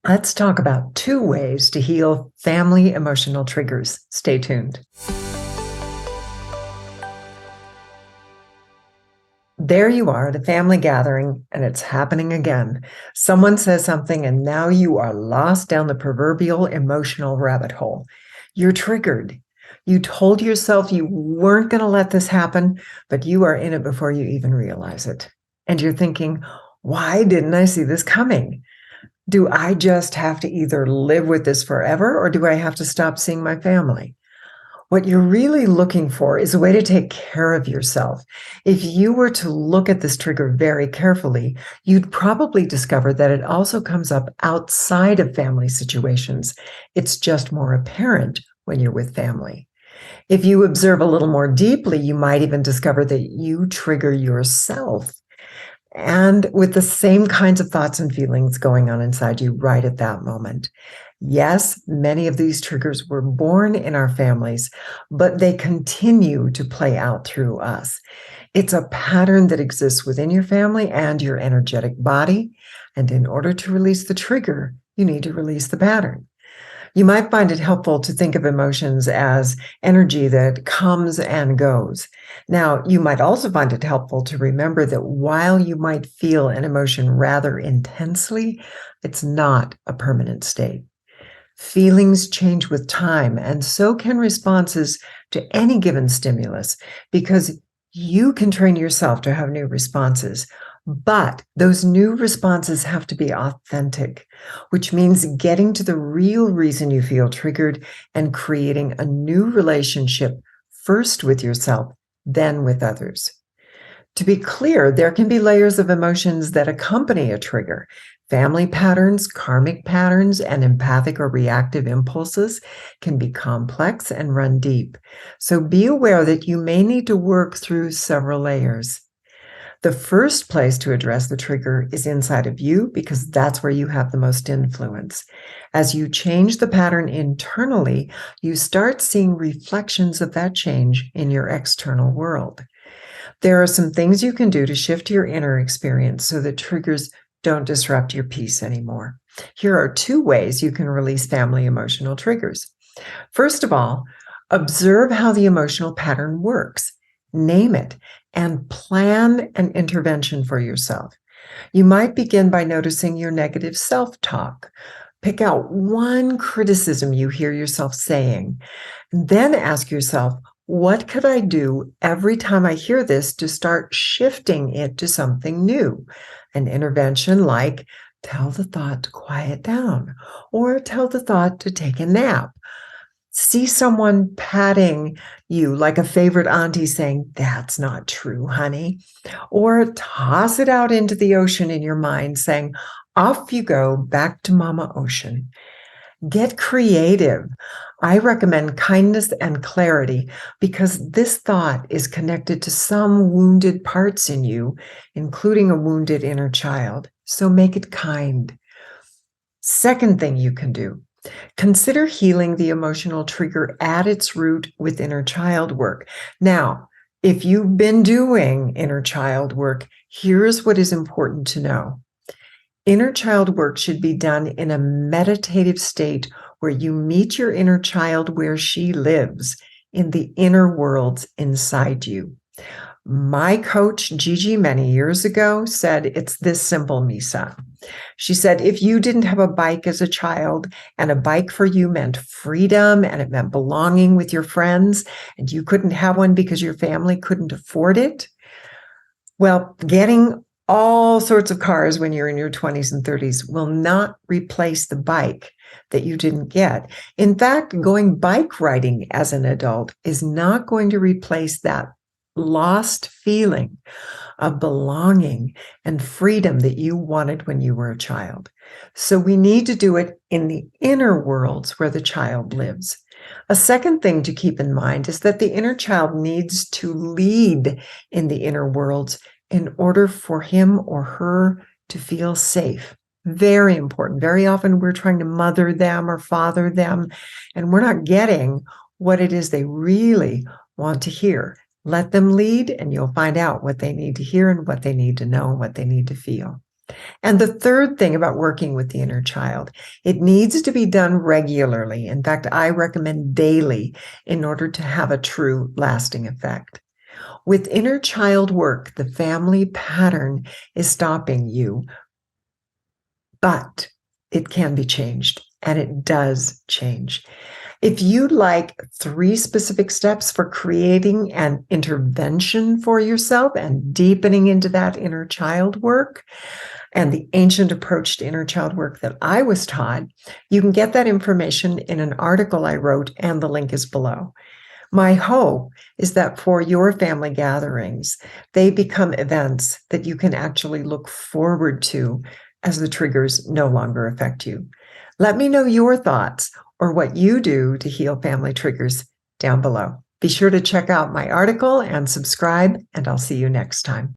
Let's talk about 2 ways to heal family emotional triggers. Stay tuned. There you are at a family gathering, and it's happening again. Someone says something, and now you are lost down the proverbial emotional rabbit hole. You're triggered. You told yourself you weren't going to let this happen, but you are in it before you even realize it. And you're thinking, why didn't I see this coming? Do I just have to either live with this forever, or do I have to stop seeing my family? What you're really looking for is a way to take care of yourself. If you were to look at this trigger very carefully, you'd probably discover that it also comes up outside of family situations. It's just more apparent when you're with family. If you observe a little more deeply, you might even discover that you trigger yourself, and with the same kinds of thoughts and feelings going on inside you right at that moment. Yes, many of these triggers were born in our families, but they continue to play out through us. It's a pattern that exists within your family and your energetic body. And in order to release the trigger, you need to release the pattern. You might find it helpful to think of emotions as energy that comes and goes. Now, you might also find it helpful to remember that while you might feel an emotion rather intensely, it's not a permanent state. Feelings change with time, and so can responses to any given stimulus, because you can train yourself to have new responses. But those new responses have to be authentic, which means getting to the real reason you feel triggered and creating a new relationship, first with yourself, then with others. To be clear, there can be layers of emotions that accompany a trigger. Family patterns, karmic patterns, and empathic or reactive impulses can be complex and run deep. So be aware that you may need to work through several layers. The first place to address the trigger is inside of you, because that's where you have the most influence. As you change the pattern internally, you start seeing reflections of that change in your external world. There are some things you can do to shift your inner experience so that triggers don't disrupt your peace anymore. Here are 2 ways you can release family emotional triggers. First of all, observe how the emotional pattern works. Name it and plan an intervention for yourself. You might begin by noticing your negative self-talk. Pick out one criticism you hear yourself saying. Then ask yourself, what could I do every time I hear this to start shifting it to something new? An intervention like tell the thought to quiet down, or tell the thought to take a nap. See someone patting you like a favorite auntie saying, "That's not true, honey." Or toss it out into the ocean in your mind saying, "Off you go, back to Mama Ocean." Get creative. I recommend kindness and clarity, because this thought is connected to some wounded parts in you, including a wounded inner child. So make it kind. Second thing you can do, consider healing the emotional trigger at its root with inner child work. Now, if you've been doing inner child work, here's what is important to know. Inner child work should be done in a meditative state where you meet your inner child where she lives, in the inner worlds inside you. My coach, Gigi, many years ago said it's this simple, Misa. She said, if you didn't have a bike as a child, and a bike for you meant freedom and it meant belonging with your friends, and you couldn't have one because your family couldn't afford it, well, getting all sorts of cars when you're in your 20s and 30s will not replace the bike that you didn't get. In fact, going bike riding as an adult is not going to replace that lost feeling of belonging and freedom that you wanted when you were a child. So we need to do it in the inner worlds where the child lives. A second thing to keep in mind is that the inner child needs to lead in the inner worlds in order for him or her to feel safe. Very important. Very often we're trying to mother them or father them, and we're not getting what it is they really want to hear. Let them lead, and you'll find out what they need to hear and what they need to know and what they need to feel. And the third thing about working with the inner child, it needs to be done regularly. In fact, I recommend daily in order to have a true lasting effect. With inner child work, the family pattern is stopping you, but it can be changed, and it does change. If you'd like 3 specific steps for creating an intervention for yourself and deepening into that inner child work and the ancient approach to inner child work that I was taught, you can get that information in an article I wrote, and the link is below. My hope is that for your family gatherings, they become events that you can actually look forward to as the triggers no longer affect you. Let me know your thoughts or what you do to heal family triggers down below. Be sure to check out my article and subscribe, and I'll see you next time.